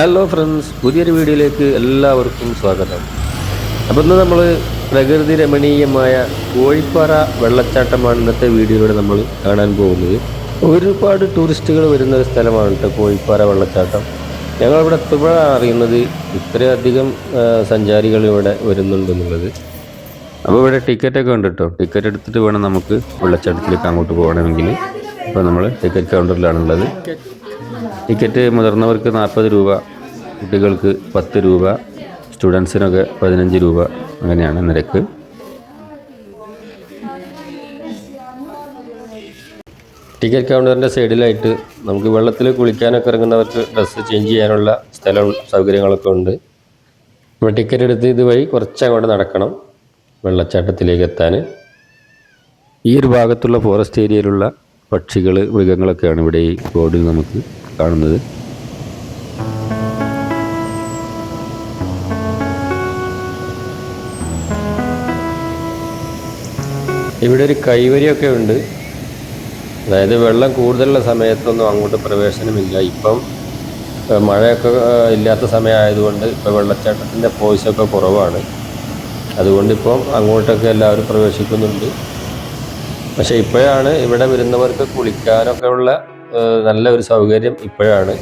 Hello friends, പുതിയൊരു വീഡിയോയിലേക്ക് എല്ലാവർക്കും സ്വാഗതം. അപ്പോൾ ഇന്ന് നമ്മൾ പ്രകൃതി രമണീയമായ കോഴിപ്പാറ വെള്ളച്ചാട്ടമാണ് ഇന്നത്തെ വീഡിയോയിലൂടെ നമ്മൾ കാണാൻ പോകുന്നത്. ഒരുപാട് ടൂറിസ്റ്റുകൾ വരുന്ന ഒരു സ്ഥലമാണ് കേട്ടോ കോഴിപ്പാറ വെള്ളച്ചാട്ടം. ഞങ്ങളിവിടെ എത്തുമ്പോഴാണ് അറിയുന്നത് ഇത്രയധികം സഞ്ചാരികൾ ഇവിടെ വരുന്നുണ്ടെന്നുള്ളത്. അപ്പോൾ ഇവിടെ ടിക്കറ്റൊക്കെ ഉണ്ട് കേട്ടോ. ടിക്കറ്റ് എടുത്തിട്ട് വേണം നമുക്ക് വെള്ളച്ചാട്ടത്തിലേക്ക് അങ്ങോട്ട് പോകണമെങ്കിൽ. അപ്പോൾ നമ്മൾ ടിക്കറ്റ് കൗണ്ടറിലാണുള്ളത്. ടിക്കറ്റ് മുതിർന്നവർക്ക് 40 രൂപ, കുട്ടികൾക്ക് 10 രൂപ, സ്റ്റുഡൻസിനൊക്കെ 15 രൂപ, അങ്ങനെയാണ് നിരക്ക്. ടിക്കറ്റ് കൗണ്ടറിൻ്റെ സൈഡിലായിട്ട് നമുക്ക് വെള്ളത്തിൽ കുളിക്കാനൊക്കെ ഇറങ്ങുന്നവർക്ക് ഡ്രസ്സ് ചേഞ്ച് ചെയ്യാനുള്ള സ്ഥലം സൗകര്യങ്ങളൊക്കെ ഉണ്ട്. നമ്മൾ ടിക്കറ്റ് എടുത്ത് ഇതുവഴി കുറച്ചങ്ങോട്ട് നടക്കണം വെള്ളച്ചാട്ടത്തിലേക്ക് എത്താൻ. ഈ ഒരു ഭാഗത്തുള്ള ഫോറസ്റ്റ് ഏരിയയിലുള്ള പക്ഷികൾ, മൃഗങ്ങളൊക്കെയാണ് ഇവിടെ ഈ ബോർഡിൽ നമുക്ക് കാണുന്നത്. ഇവിടെ ഒരു കൈവരിയൊക്കെ ഉണ്ട്. അതായത് വെള്ളം കൂടുതലുള്ള സമയത്തൊന്നും അങ്ങോട്ട് പ്രവേശനമില്ല. ഇപ്പം മഴയൊക്കെ ഇല്ലാത്ത സമയമായതുകൊണ്ട് ഇപ്പോൾ വെള്ളച്ചാട്ടത്തിൻ്റെ ഫോഴ്സൊക്കെ കുറവാണ്. അതുകൊണ്ടിപ്പം അങ്ങോട്ടൊക്കെ എല്ലാവരും പ്രവേശിക്കുന്നുണ്ട്. പക്ഷേ ഇപ്പോഴാണ് ഇവിടെ വരുന്നവർക്ക് കുളിക്കാനൊക്കെ ഉള്ള നല്ല ഒരു സൗകര്യം ഇപ്പോഴാണ്.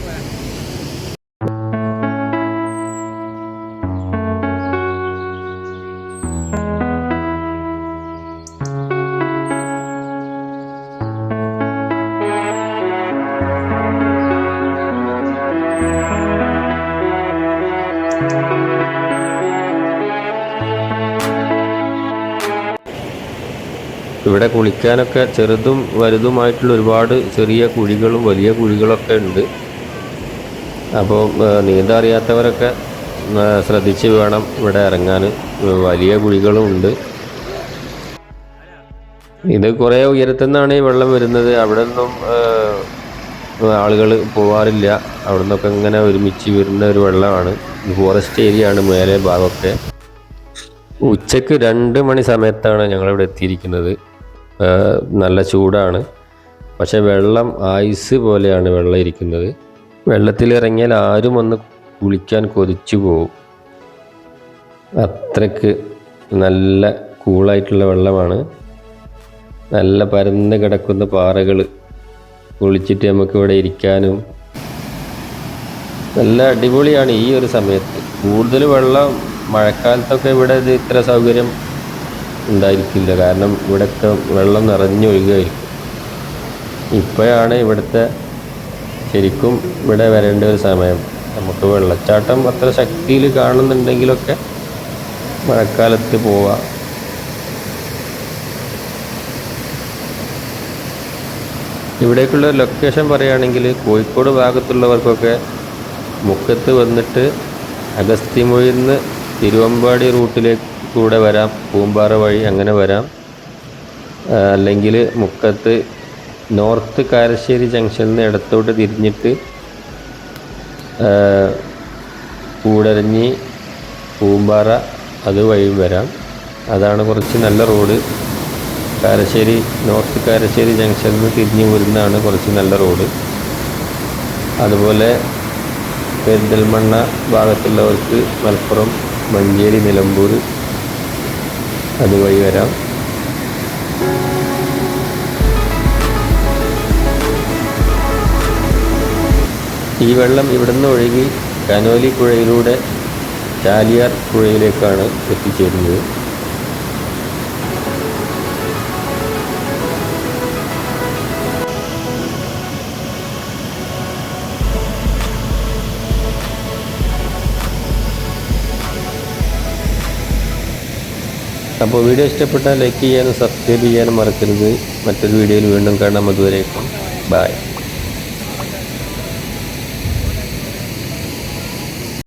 ഇവിടെ കുളിക്കാനൊക്കെ ചെറുതും വലുതുമായിട്ടുള്ള ഒരുപാട് ചെറിയ കുഴികളും വലിയ കുഴികളൊക്കെ ഉണ്ട്. അപ്പോൾ നീന്താൻ അറിയാത്തവരൊക്കെ ശ്രദ്ധിച്ച് വേണം ഇവിടെ ഇറങ്ങാൻ. വലിയ കുഴികളും ഉണ്ട്. ഇത് കുറേ ഉയരത്തു നിന്നാണ് ഈ വെള്ളം വരുന്നത്. അവിടെ നിന്നും ആളുകൾ പോവാറില്ല. അവിടെ നിന്നൊക്കെ ഇങ്ങനെ ഒരുമിച്ച് വരുന്ന ഒരു വെള്ളമാണ്. ഫോറസ്റ്റ് ഏരിയ ആണ് മേലെ ഭാഗമൊക്കെ. ഉച്ചയ്ക്ക് 2 മണി സമയത്താണ് ഞങ്ങളിവിടെ എത്തിയിരിക്കുന്നത്. നല്ല ചൂടാണ്. പക്ഷേ വെള്ളം ഐസ് പോലെയാണ് വെള്ളം ഇരിക്കുന്നത്. വെള്ളത്തിലിറങ്ങിയാൽ ആരും ഒന്ന് കുളിക്കാൻ കൊതിച്ചു പോകും. അത്രയ്ക്ക് നല്ല കൂളായിട്ടുള്ള വെള്ളമാണ്. നല്ല പരന്ന് കിടക്കുന്ന പാറകൾ, കുളിച്ചിട്ട് നമുക്കിവിടെ ഇരിക്കാനും നല്ല അടിപൊളിയാണ് ഈ ഒരു സമയത്ത്. കൂടുതൽ വെള്ളം മഴക്കാലത്തൊക്കെ ഇവിടെ ഇത് ഇത്ര സൗകര്യം ഉണ്ടായിരിക്കില്ല. കാരണം ഇവിടുത്തെ വെള്ളം നിറഞ്ഞൊഴുകുകയായിരിക്കും. ഇപ്പോഴാണ് ഇവിടുത്തെ ശരിക്കും ഇവിടെ വരേണ്ട ഒരു സമയം. നമുക്ക് വെള്ളച്ചാട്ടം അത്ര ശക്തിയിൽ കാണുന്നുണ്ടെങ്കിലൊക്കെ മഴക്കാലത്ത് പോവാം. ഇവിടേക്കുള്ള ലൊക്കേഷൻ പറയുകയാണെങ്കിൽ കോഴിക്കോട് ഭാഗത്തുള്ളവർക്കൊക്കെ മുക്കത്ത് വന്നിട്ട് അഗസ്ത്യമൊഴിയിൽ നിന്ന് തിരുവമ്പാടി റൂട്ടിലേക്ക് കൂടെ വരാം. പൂമ്പാറ വഴി അങ്ങനെ വരാം. അല്ലെങ്കിൽ മുക്കത്ത് നോർത്ത് കാരശ്ശേരി ജംഗ്ഷനിൽ നിന്ന് ഇടത്തോട്ട് തിരിഞ്ഞിട്ട് കൂടരഞ്ഞി, പൂമ്പാറ അതുവഴിയും വരാം. അതാണ് കുറച്ച് നല്ല റോഡ്. കാരശ്ശേരി നോർത്ത് കാരശ്ശേരി ജംഗ്ഷനിൽ നിന്ന് തിരിഞ്ഞു വരുന്നതാണ് കുറച്ച് നല്ല റോഡ്. അതുപോലെ പെരിന്തൽമണ്ണ ഭാഗത്തുള്ളവർക്ക് മലപ്പുറം, മഞ്ചേരി, നിലമ്പൂർ അതുവഴി വരാം. ഈ വെള്ളം ഇവിടുന്ന് ഒഴുകി കനോലി പുഴയിലൂടെ ചാലിയാർ പുഴയിലേക്കാണ് എത്തിച്ചേരുന്നത്. അപ്പോൾ വീഡിയോ ഇഷ്ടപ്പെട്ടാൽ ലൈക്ക് ചെയ്യാനും സബ്സ്ക്രൈബ് ചെയ്യാനും മറക്കരുത്. മറ്റൊരു വീഡിയോയിൽ വീണ്ടും കാണാം. അതുവരേക്കും ബൈ.